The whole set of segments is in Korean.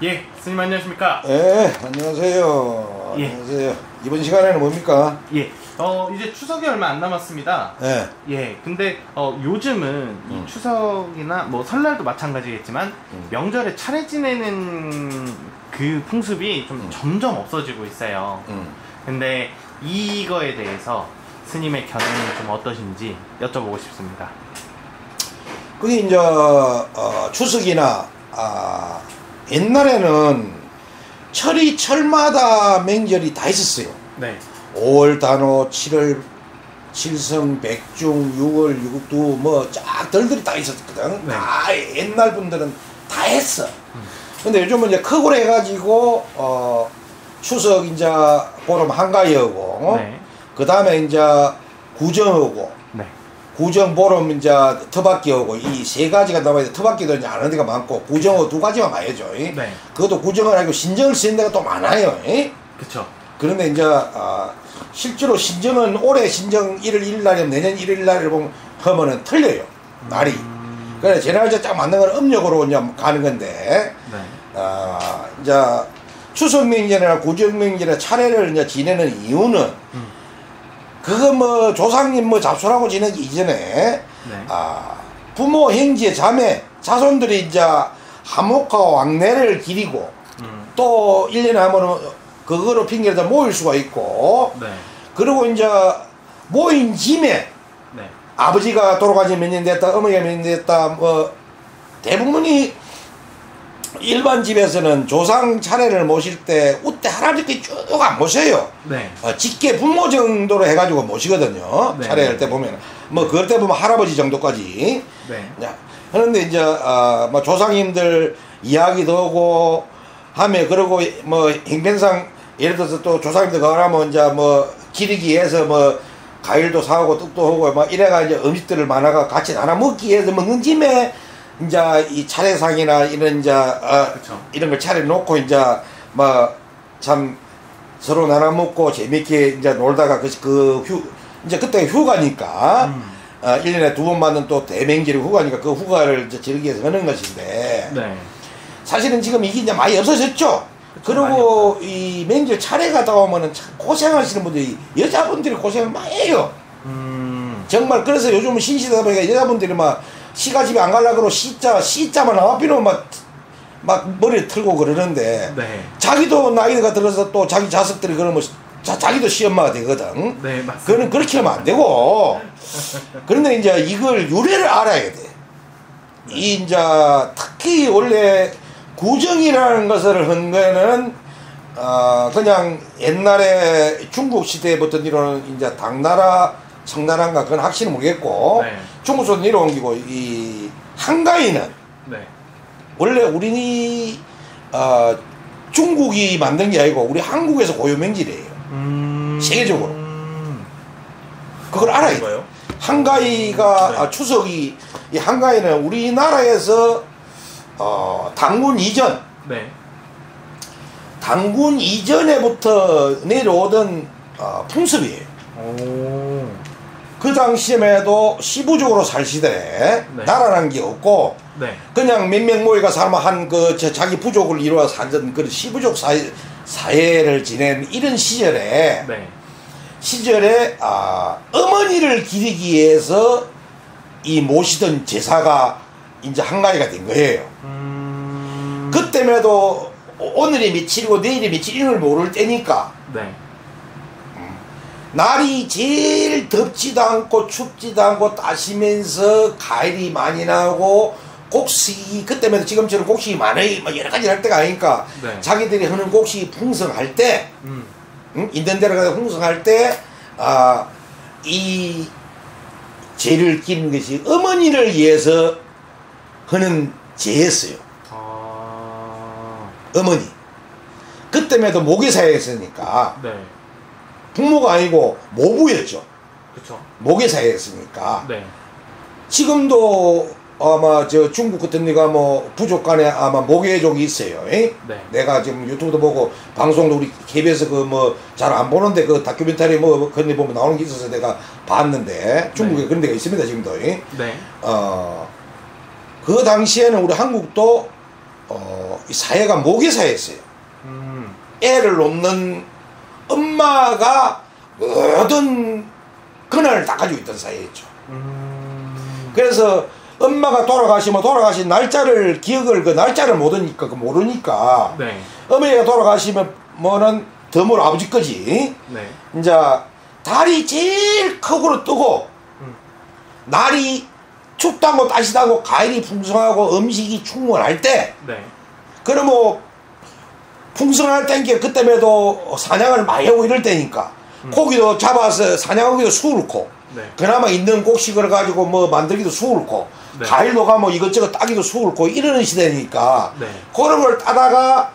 예, 스님 안녕하십니까? 예, 안녕하세요. 예. 안녕하세요. 이번 시간에는 뭡니까? 예, 이제 추석이 얼마 안 남았습니다. 예. 예, 근데 요즘은 이 추석이나 뭐 설날도 마찬가지겠지만 명절에 차례 지내는 그 풍습이 좀 점점 없어지고 있어요. 근데 이거에 대해서 스님의 견해는 좀 어떠신지 여쭤보고 싶습니다. 그게 이제 추석이나 옛날에는 철마다 명절이 다 있었어요. 네. 5월 단오, 7월 칠성, 백중, 6월 유국두 뭐 쫙 덜들이 다 있었거든. 네. 다 옛날 분들은 다 했어. 근데 요즘은 이제 크고 해가지고 추석 이제 보름 한가위하고 네. 그 다음에 이제 구정하고 네. 구정 보름 이제 터받기하고 이 세 가지가 남아있는데 터받기도 이제 아는 데가 많고 구정하고 두 가지만 봐야죠. 네. 그것도 구정을 하고 신정을 쓰는 데가 또 많아요. 그쵸. 그런데 이제 실제로 신정은 올해 신정 1월 1일 날이면 내년 1월 1일 날을 하면은 틀려요. 날이. 그래 제 날짜 딱 맞는 건 음력으로 이제 가는 건데 네. 이제 추석 명절이나 구정 명절에 차례를 이제 지내는 이유는 그거 뭐 조상님 뭐 잡수라고 지내기 이전에 네. 부모 형제 자매 자손들이 이제 화목과 왕래를 기리고 또 1년에 하면은 그거로 핑계를 모일 수가 있고 네. 그리고 이제 모인 짐에 네. 아버지가 돌아가지 몇 년 됐다 어머니가 몇 년 됐다 뭐 대부분이 일반 집에서는 조상 차례를 모실 때 우때 할아버지께 쭉 안 모셔요. 네. 직계 부모 정도로 해가지고 모시거든요. 네. 차례할 때 보면 뭐 그럴 때 보면 할아버지 정도까지. 네. 그런데 이제 뭐 조상님들 이야기도 하고 하면 그러고 뭐 행편상 예를 들어서 또 조상님들 가라면 이제 뭐 기리기 위해서 뭐 과일도 사오고 떡도 하고 막 이래가 이제 음식들을 많아가 같이 나눠 먹기 위해서 먹는 짐에 이제 이 차례상이나 이런 이제 이런 걸 차려놓고 이제 뭐 참 서로 나눠 먹고 재밌게 이제 놀다가 이제 그때 휴가니까 1년에 2번 받는 또 대명절이 휴가니까 그 휴가를 이제 즐기기 위해서 하는 것인데 네. 사실은 지금 이게 이제 많이 없어졌죠. 그리고 이 명절 차례가 다오면은 참 고생하시는 분들이 여자분들이 고생을 많이 해요. 정말 그래서 요즘은 신시대다 보니까 여자분들이 막 시가 집에 안 가려고 그러고 시자만 나와비면 막 머리를 틀고 그러는데 네. 자기도 나이가 들어서 또 자기 자식들이 그러면 자기도 시엄마가 되거든. 네, 맞습니다. 그거는 그렇게 하면 안 되고 그런데 이제 이걸 유래를 알아야 돼. 이 이제 특히 원래 구정이라는 것을 한 거는 그냥 옛날에 중국 시대부터 이런 이제 당나라 청나라인가 그건 확실히 모르겠고 네. 중국에서 내려온 기고 이 한가위는 네. 원래 우리 중국이 만든 게 아니고 우리 한국에서 고유명절이에요. 세계적으로 그걸 알아야 돼. 거예요? 한가위가 네. 추석이 이 한가위는 우리나라에서 당군 이전 네. 당군 이전에부터 내려오던 풍습이에요. 오. 그 당시에도 시부족으로 살 시대에 네. 나라라는 게 없고 네. 그냥 몇 명 모이가 살면 한 자기 부족을 이루어 살던 그런 시부족 사회를 지낸 이런 시절에 네. 어머니를 기리기 위해서 이 모시던 제사가 이제 한가위가 된 거예요. 그때에도 오늘이 며칠이고 내일이 며칠 이런 걸 모를 때니까 네. 날이 제일 덥지도 않고 춥지도 않고 따시면서 과일이 많이 나오고 곡식이 그때면 지금처럼 곡식이 많이 여러 가지 할 때가 아니니까 네. 자기들이 하는 곡식이 풍성할 때 있는 데로 가서 풍성할 때 이 제를 기는 것이 어머니를 위해서 하는 제였어요. 어머니 그때에도 모계사였으니까 네. 부모가 아니고 모부였죠. 그쵸. 모계사였으니까 네. 지금도 아마 저 중국 같은 데가 뭐 부족 간에 아마 모계족이 있어요. 네. 내가 지금 유튜브도 보고 방송도 우리 KBS 그 뭐 잘 안 보는데 그 다큐멘터리 뭐 그런 데 보면 나오는 게 있어서 내가 봤는데 중국에 네. 그런 데가 있습니다 지금도. 네. 그 당시에는 우리 한국도 이 사회가 모계 사회였어요. 애를 놓는 엄마가 모든 권한을 다 가지고 있던 사회였죠. 그래서 엄마가 돌아가신 날짜를 기억을 그 날짜를 모르니까 네. 어머니가 돌아가시면 뭐는 드물 아버지 거지. 네. 이제 달이 제일 크고 뜨고 날이 춥다고 따시다고 과일이 풍성하고 음식이 충분할 때 네. 그럼 뭐 풍성할 때니까 그때에도 사냥을 많이 하고 이럴 때니까 고기도 잡아서 사냥하기도 수월고 네. 그나마 있는 곡식을 가지고 뭐 만들기도 수월고 네. 과일도 가뭐 이것저것 따기도 수월고 이러는 시대니까 네. 그런 걸 따다가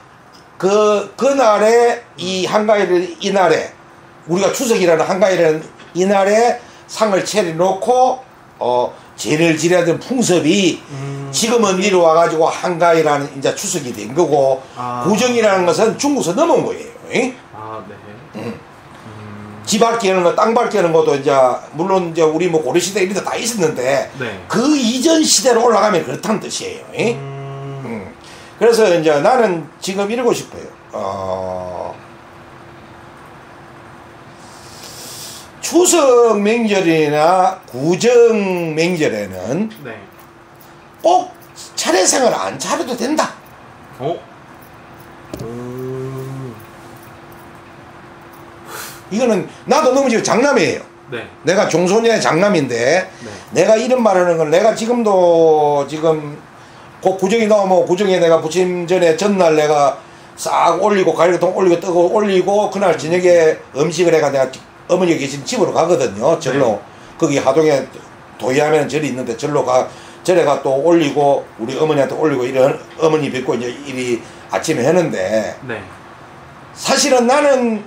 그날에 이 한가위를 이날에 우리가 추석이라는 한가위라는 이날에 상을 차려놓고 제를 지내던 풍습이 지금은 이리 와가지고 한가위라는 이제 추석이 된 거고 구정이라는 것은 중국에서 넘어온 거예요. 아, 네. 집 밟기 하는 거, 땅 밟기 하는 것도 이제 물론 이제 우리 뭐 고려시대 이런 데 다 있었는데 네. 그 이전 시대로 올라가면 그렇다는 뜻이에요. 그래서 이제 나는 지금 이러고 싶어요. 추석 명절이나 구정 명절에는 네. 꼭 차례상을 안 차려도 된다. 이거는 나도 너무 지금 장남이에요. 네. 내가 종소년의 장남인데 네. 내가 이런 말 하는 건 내가 지금도 지금 곧 구정이 나오면 구정에 내가 부침 전에 전날 내가 싹 올리고 가리통 올리고 뜨고 올리고 그날 저녁에 음식을 해가 내가 어머니가 계신 집으로 가거든요. 절로. 네. 거기 하동에 도의하면 절이 있는데 절에가 또 올리고 우리 어머니한테 올리고 이런 어머니 뵙고 이제 일이 아침에 하는데 네. 사실은 나는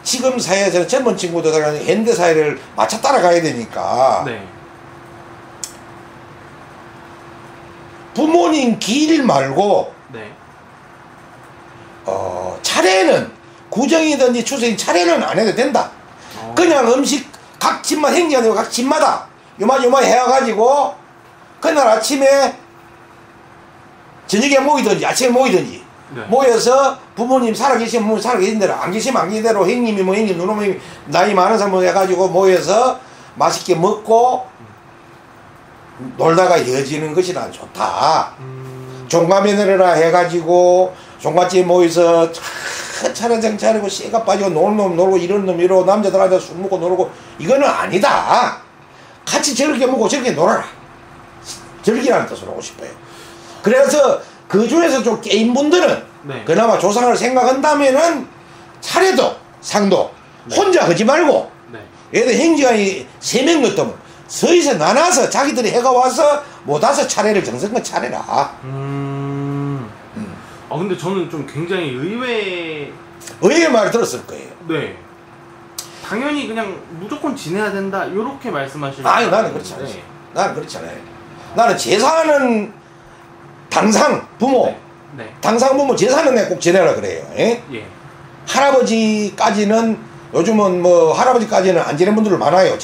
지금 사회에서는 젊은 친구들은 현대 사회를 맞춰 따라가야 되니까 네. 부모님 길 말고 네. 차례는 구정이든지 추석이 차례는 안 해도 된다. 그냥 음식 각 집마다 행정이 아니고 각 집마다 요마 해가지고 그날 아침에 저녁에 모이든지 아침에 모이든지 네. 모여서 부모님 살아계시면 부모님 살아계신 대로 안 계시면 안 계신 대로 형님이 뭐 형님 누놈이 나이 많은 사람 해가지고 모여서 맛있게 먹고 놀다가 헤어지는 것이 난 좋다. 종가며느리라 해가지고 종갓집에 모여서 차례장 차리고 씨가 빠지고 노는 놈 놀고 이런 놈 이러고 남자들 앉아서 술 먹고 놀고 이거는 아니다. 같이 저렇게 먹고 저렇게 놀아라. 즐기라는 뜻으로 하고 싶어요. 그래서 그 중에서 좀 게임 분들은 네. 그나마 조상을 생각한다면은 차례도 상도 네. 혼자 하지 말고 네. 얘들 행지관이 3명 같으면 서희서 나눠서 자기들이 해가 와서 못 와서 차례를 정성껏 차례라. 근데 저는 좀 굉장히 의외의 말을 들었을 거예요. 네. 당연히 그냥 무조건 지내야 된다 이렇게 말씀하시는. 아니 나는 그렇지 않아요. 나는 그렇지 않아요. 나는 제사는 당상 부모 네. 네. 당상 부모 제사는 내가 꼭 지내라 그래요. 예? 예. 할아버지까지는 요즘은 뭐 할아버지까지는 안 지내는 분들 많아요.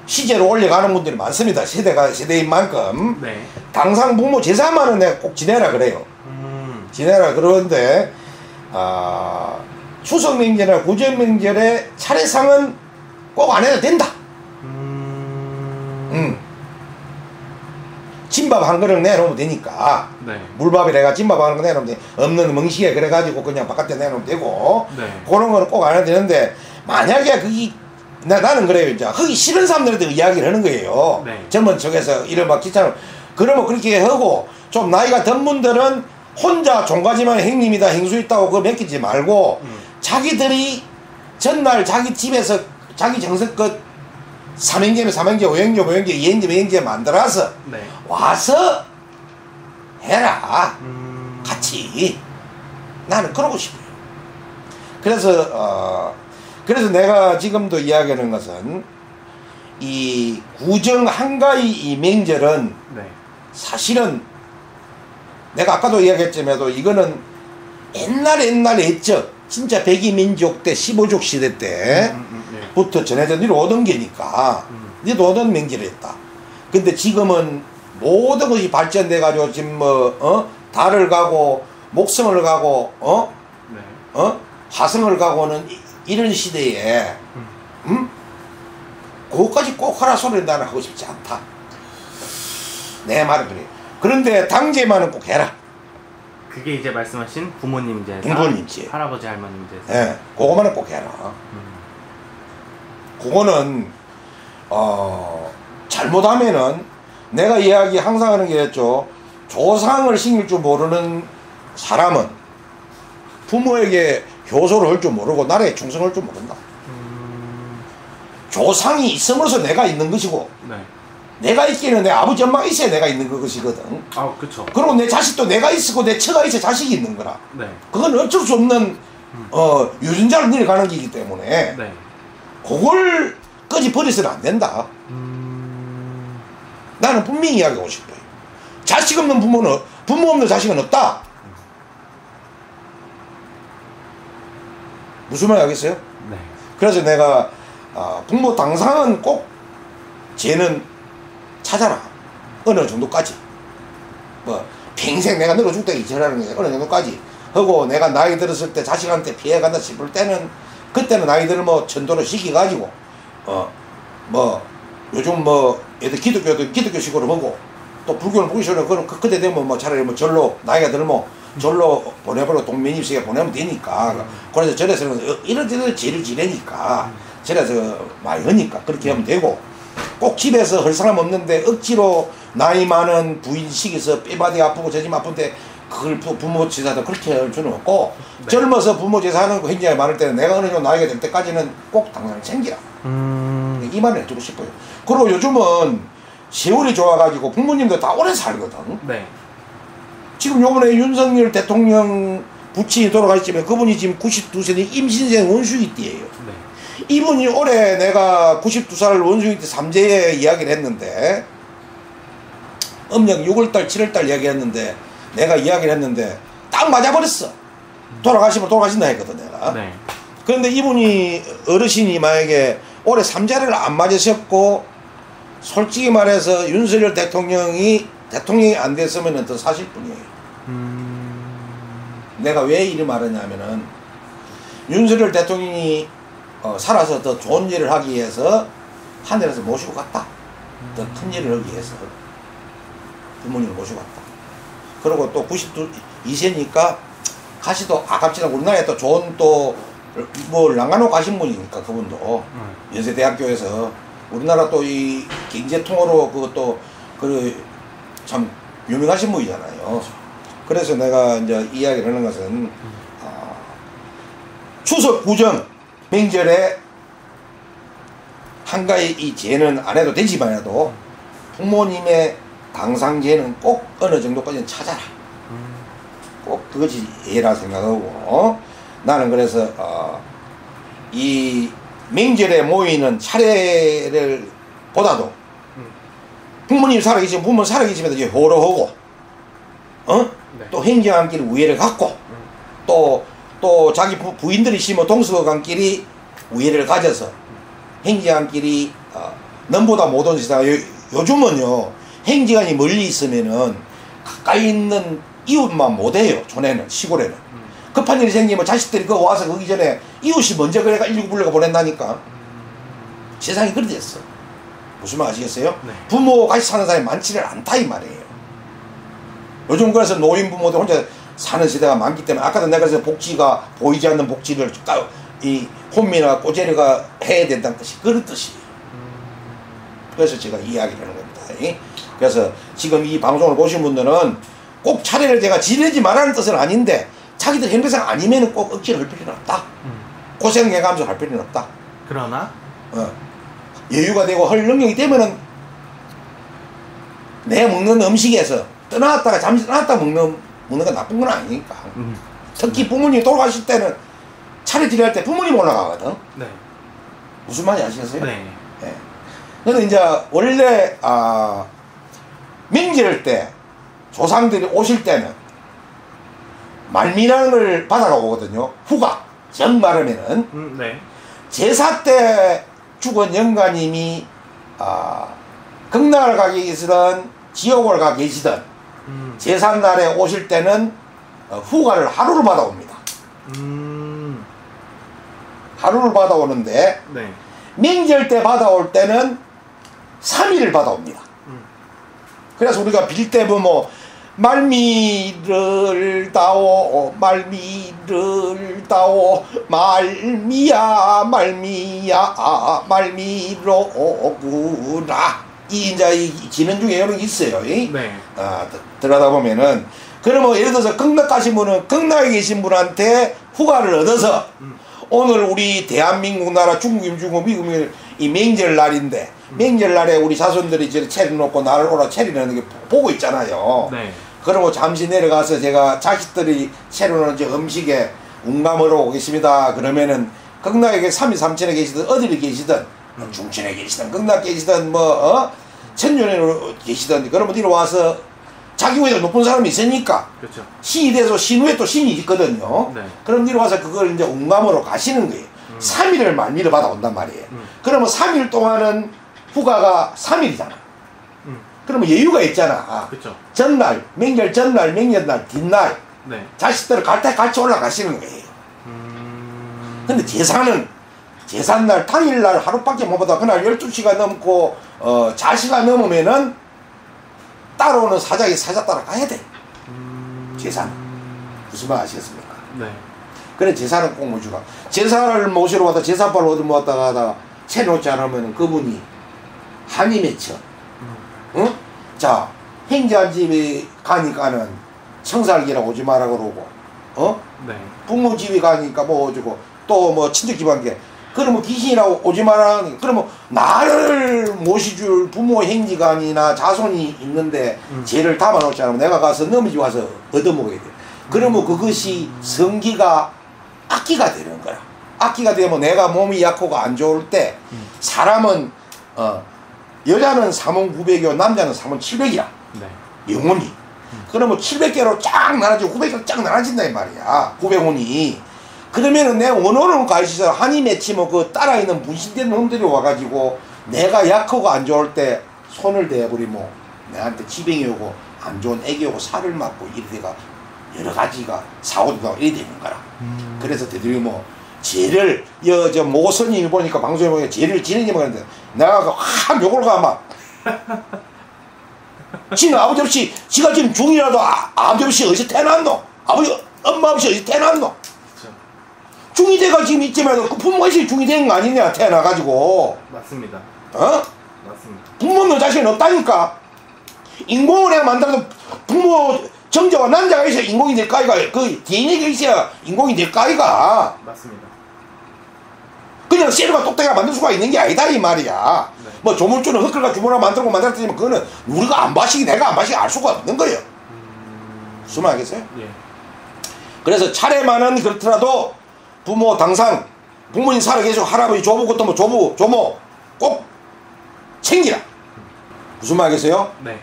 시제로 올려가는 분들이 많습니다. 세대인 만큼. 네. 당상 부모 제사만은 내가 꼭 지내라 그래요. 지내라 그러는데 추석 명절이나 구정 명절에 차례상은 꼭 안 해도 된다. 진밥 한 그릇 내놓으면 되니까. 네. 물밥에 내가 진밥 한 그릇 내놓으면 돼. 없는 멍시에 그래가지고 그냥 바깥에 내놓으면 되고. 네. 그런 거는 꼭 안 해도 되는데 만약에 그게 나는 그래요. 이제 하기 싫은 사람들한테 이야기를 하는 거예요. 네. 젊은 척에서 이런 막 귀찮은 그러면 그렇게 하고 좀 나이가 든 분들은 혼자 종가지만 행님이다 행수 있다고 그거 맡기지 말고 자기들이 전날 자기 집에서 자기 정성껏 삼행제면 삼행제, 오행제, 오행제, 이행제, 이행제 만들어서 네. 와서 해라. 같이. 나는 그러고 싶어요. 그래서 내가 지금도 이야기하는 것은 이 구정 한가위 이 명절은 네. 사실은 내가 아까도 이야기했지만도 이거는 옛날에 했죠. 진짜 백이민족 때 15족 시대 때부터 전해져 내려오던 게니까 내려오던 명절이었다. 근데 지금은 모든 것이 발전돼 가지고 지금 달을 가고 목성을 가고 네. 화성을 가고는 이런 시대에 그것까지 꼭 하라 소리를 나는 하고 싶지 않다. 내 말은 그래. 그런데 당제만은 꼭 해라. 그게 이제 말씀하신 부모님 제사, 부모님 제, 할아버지 할머님 제사. 예, 그거만은 꼭 해라. 그거는 잘못하면은 내가 이야기 항상 하는 게 있죠. 조상을 신길 줄 모르는 사람은 부모에게 효소를 할 줄 모르고 나라에 충성할 줄 모른다. 조상이 있음으로써 내가 있는 것이고, 네. 내가 있기에는 내 아버지 엄마가 있어야 내가 있는 것이거든. 아, 그쵸. 그리고 내 자식도 내가 있고 내 처가 있어야 자식이 있는 거라. 네. 그건 어쩔 수 없는 유전자로 내려가는 거기 때문에 네. 그걸 꺼지버려서는 안 된다. 나는 분명히 이야기하고 싶어요. 자식 없는 부모는, 부모 없는 자식은 없다. 무슨 말 알겠어요? 네. 그래서 내가 부모 당상은 꼭 쟤는 찾아라. 어느 정도까지. 뭐 평생 내가 늙어 죽다 이처라는 게 어느 정도까지 하고, 내가 나이 들었을 때 자식한테 피해간다 싶을 때는 그때는 나이들을 뭐 천도로 시켜가지고 뭐 요즘 뭐 애들 기독교도 기독교식으로 하고 또 불교는 불교식으로, 그럼 그때 되면 뭐 차라리 뭐 절로 나이가 들면 절로 보내버려 동면입시에 보내면 되니까. 그래서 절에서는 이런 데서 제를 지내니까 절에서 많이 하니까 그렇게 하면 되고, 꼭 집에서 할 사람 없는데 억지로 나이 많은 부인 시켜서 뼈바디 아프고 저집 아픈데 그걸 부모 제사도 그렇게 할 수는 없고, 네. 젊어서 부모 제사하는 거 굉장히 많을 때는 내가 어느 정도 나이가 될 때까지는 꼭 당장을 챙기라. 이 말을 해주고 싶어요. 그리고 요즘은 세월이 좋아가지고 부모님도 다 오래 살거든. 네. 지금 요번에 윤석열 대통령 부친이 돌아가셨지만 그분이 지금 92세니 임신생 원숭이띠예요. 네. 이분이 올해 내가 92살 원숭이띠 3제에 이야기를 했는데, 음력 6월달 7월달 이야기했는데 내가 이야기를 했는데 딱 맞아버렸어. 돌아가시면 돌아가신다 했거든 내가. 네. 그런데 이분이 어르신이 만약에 올해 3자를 안 맞으셨고, 솔직히 말해서 윤석열 대통령이 안 됐으면 더 사실 뿐이에요. 내가 왜 이리 말하냐면은 윤석열 대통령이 살아서 더 좋은 일을 하기 위해서 하늘에서 모시고 갔다. 더 큰 일을 하기 위해서 부모님을 모시고 갔다. 그리고 또 92세니까 가시도 아깝지만 우리나라에 또 좋은 또 뭐 랑가노 가신 분이니까 그분도 연세대학교에서 우리나라 또 이 경제통으로 그것도 참 유명하신 분이잖아요. 그래서 내가 이제 이야기를 하는 것은 추석 구정 명절에 한가위 이 제는 안 해도 되지만해도 부모님의 당상제는 꼭 어느 정도까지는 찾아라. 꼭 그것이 예라 생각하고, 나는 그래서 이 명절에 모이는 차례를 보다도 부모님 살아계시면 부모님 살아계시면 이제 호로하고 네. 또 행정한끼리 우애를 갖고 또 자기 부인들이 있으면 동서간끼리 우애를 가져서 행정한끼리 넘보다 못 온 세상. 요즘은요 행정안이 멀리 있으면은 가까이 있는 이웃만 못해요. 촌에는 시골에는 급한 일이 생기면 자식들이 그 와서 거기 전에 이웃이 먼저 그래가 119 불러가 보낸다니까. 세상이 그렇게 됐어. 무슨 말 아시겠어요? 네. 부모 같이 사는 사람이 많지를 않다 이 말이에요. 요즘 그래서 노인 부모들 혼자 사는 시대가 많기 때문에, 아까도 내가 그래서 복지가 보이지 않는 복지를 이 혼미나 꼬재리가 해야 된다는 뜻이 그런 뜻이에요. 그래서 제가 이야기를 하는 겁니다. 그래서 지금 이 방송을 보신 분들은 꼭 차례를 제가 지내지 말라는 뜻은 아닌데, 자기들 행배상 아니면 꼭 억지로 할 필요는 없다. 고생해가면서 할 필요는 없다. 그러나 여유가 되고 할 능력이 되면은 내 먹는 음식에서 떠나갔다가 잠시 떠났다 먹는 건 나쁜 건 아니니까. 특히 부모님이 돌아가실 때는 차례 지낼 때 부모님 올라가거든. 네. 무슨 말인지 아시겠어요? 네. 네. 그래서 이제 원래 명절 때 조상들이 오실 때는 말미라는 걸 받아가 오거든요. 후각. 정 말하면은 네. 제사 때 죽은 영가님이 극락을 가 계시든 지옥을 가 계시든 제삿날에 오실 때는 휴가를 하루를 받아옵니다. 하루를 받아오는데 네. 명절 때 받아올 때는 3일을 받아옵니다. 그래서 우리가 빌 때 뭐 말미를 따오 말미를 따오 말미야 말미야 말미로구나 이 이제 이 진행 중에 이런 게 있어요. 네. 들어가다 보면은 그러면 예를 들어서 극락 가신 분은 극락에 계신 분한테 휴가를 얻어서 오늘 우리 대한민국 나라 중국임 중국 미국임 이 명절날인데 명절날에 우리 자손들이 이제 차려놓고 나를 오라 차리는 게 보고 있잖아요. 네. 그러고 잠시 내려가서 제가 자식들이 차려놓은 이제 음식에 운감으로 오겠습니다. 그러면은 극락에 3일 3천에 계시든 어디를 계시든 중천에 계시든 극락 계시든 천년에 계시든 그러면 뒤로 와서 자기보다 높은 사람이 있으니까 그렇죠. 신이 돼서 신 후에 또 신이 있거든요. 네. 그럼 뒤로 와서 그걸 이제 운감으로 가시는 거예요. 3일을 말미를 받아온단 말이에요. 그러면 3일 동안은 휴가가 3일이잖아. 그러면 여유가 있잖아. 그렇죠. 전날, 명절 전날, 명절날, 뒷날 네. 자식들을 갈 때 같이 올라가시는 거예요. 근데 제삿날 당일날 하루밖에 못 받아. 그날 12시가 넘고 자시가 넘으면은 따라오는 사자기 사자 따라 가야 돼. 제사는. 무슨 말 아시겠습니까? 네. 그래 제사는 꼭 모시고 가. 제사를 모시러 왔다 제사발을 얻어 모았다가 하다가 채놓지 않으면 그분이 한이 맺혀. 응? 자 행자집에 가니까는 청살기라고 오지 마라 그러고 네. 부모 집에 가니까 뭐 어쩌고 또 뭐 친척집 한게 그러면 귀신이라고 오지 마라 그러면 나를 모시줄 부모 행지간이나 자손이 있는데 죄를 담아놓지 않으면 내가 가서 너희 집 와서 얻어먹어야 돼. 그러면 그것이 성기가 악기가 되는 거야. 악기가 되면 내가 몸이 약하고 안 좋을 때 사람은 여자는 3,900이요 남자는 3,700이야. 네. 영혼이. 그러면 700개로 쫙 나눠지고 900개로 쫙 나눠진다 이 말이야. 900원이. 그러면은 내 원호는 가시서 한이 맺히면 그 따라있는 분신된 놈들이 와가지고 내가 약하고 안 좋을 때 손을 대버리면 내한테 지병이 오고 안 좋은 애기 오고 살을 맞고 이래가 여러 가지가 사고도 나고 이래 되는 거라. 그래서 되도록 뭐 죄를 저 모선이 보니까 방송에 보니까 죄를 지내지 말는데 내가 확 욕을 가마. 지는 아버지 없이 지가 지금 중이라도 아버지 없이 어디서 태어났노? 아버지 엄마 없이 어디서 태어났노? 중이 돼가 지금 있지만 그 부모가 있으니 중이 된 거 아니냐 태어나가지고. 맞습니다. 맞습니다. 부모 없는 자식은 없다니까. 인공을 내가 만들어도 부모 정자와 남자가 있어야 인공이 될까 아이가. 그 DNA가 있어야 인공이 될까 아이가. 맞습니다. 그냥 셀과 똑딱이가 만들 수가 있는 게 아니다 이 말이야. 네. 뭐 조물주는 흑클과 주문을 만들고 만들었지만 그거는 우리가 안 봐시기 내가 안 봐시기 알 수가 없는 거예요. 무슨 말 알겠어요? 예. 그래서 차례만은 그렇더라도 부모 당상 부모님 살아계시고 할아버지 조부 것도 뭐 조부 조모 꼭 챙기라. 무슨 말 알겠어요? 네.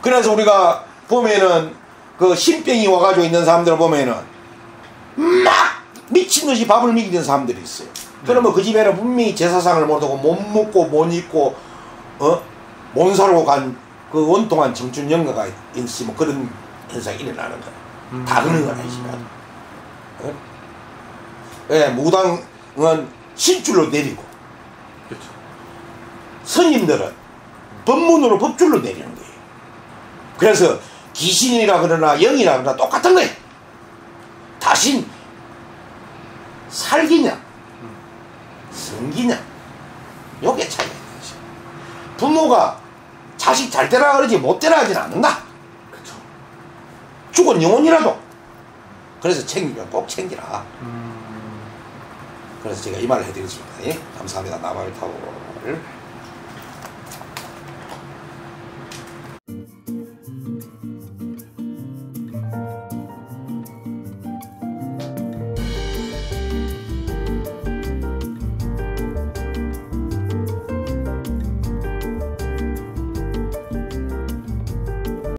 그래서 우리가 보면은 그 신병이 와가지고 있는 사람들 보면은 막 미친듯이 밥을 먹이는 사람들이 있어요. 그러면 그 집에는 분명히 제사상을 못하고 못 먹고 못 입고 못 살고 간 그 원통한 청춘 영가가 있으면 그런 현상이 일어나는 거야. 다 그런 건 아니지만 예, 무당은 신줄로 내리고 그렇죠. 스님들은 법문으로 법줄로 내리는 거예요. 그래서 귀신이라 그러나 영이라 그러나 똑같은 거예요. 다신 살기냐 성기냐 요게 차이가 있는 거지. 부모가 자식 잘 되라 그러지 못 되라 하진 않는다. 그렇죠. 죽은 영혼이라도. 그래서 챙기면 꼭 챙기라. 그래서 제가 이 말을 해드리겠습니다. 예? 감사합니다. 남아를 타고